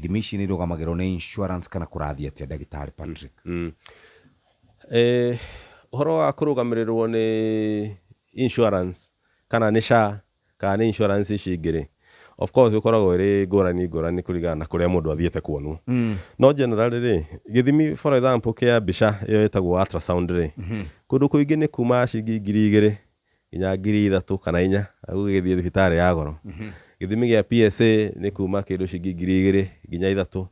ithimici ni rugamagirwo ni insurance kana kurathia atia Dagitari Patrick? Uhoro wa kurugamirirwo ni insurance kana ni SHA kana ni insurance ici ingĩ, of course ukoragwo iri ngũrani kũringana na kũrĩa mũndũ athiĩte kuonwo. No generally gĩthimi for example kia mbica iyo ĩtagwo ultrasound kũndũ kũingĩ nĩ kuma ciringi 2,000 nginya 3,000 kana 4,000 agũgĩthiĩ thibitarĩ ya goro. Gĩthimi gĩa PSA nĩ kuma kĩndũ ciringi 2,000 nginya 3,000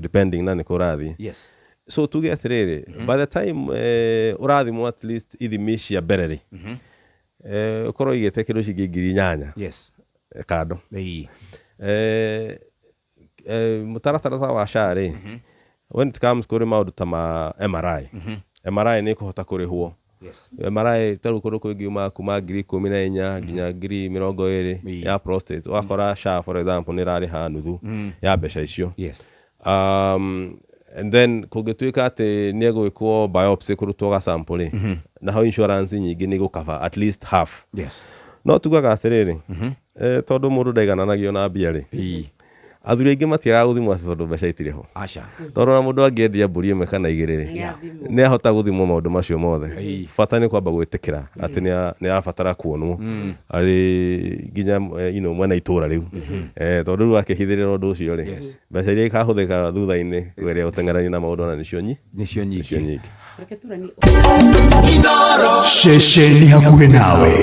depending na nĩ kũrathiĩ. Yes. So tuge atiriri by the time urathimwo at least ithimi cia mbere ukorwo igĩte kĩndũ ciringi 8,000. Yes. Kado. Mũtaratara wa SHA when it comes kũrĩ maũndũ ta ma MRI. MRI nĩ kũhota kũrĩhwo. Yes. MRI taru kũndũ kũngĩ kuma 14,000 nginya 20,000 ya prostate. Wakora SHA for example nĩ rarĩha nuthu ya mbeca icio. Yes. And then kũngĩtuĩka atĩ nĩ egwĩkwo biopsy kũrutwo ga sample na how insurance nyingĩ nĩ gũcover at least half. Yes. No tugaga atĩrĩrĩ tondũ mũndũ ndaigananagio na mbia athuri aingĩ matiaga gũthimwo tondũ mbeca itirĩ ho. Acha. Tondũ na mũndũ angĩendia mbũri ĩmwe kana 2 nĩ ahota gũthimwo maũndũ macio mothe. Bata nĩ kwamba gwĩtĩkĩra atĩ nĩ arabatara kuonwo arĩ nginya mwena itũra rĩu. Tondũ rĩu akĩhithĩrĩra ũndũ ũcio mbeca iria ikahũthĩka thutha-inĩ kũgeria gũteng'erania na maũndũ na nĩcio nyingĩ. Ceceni hakuhĩ nawe.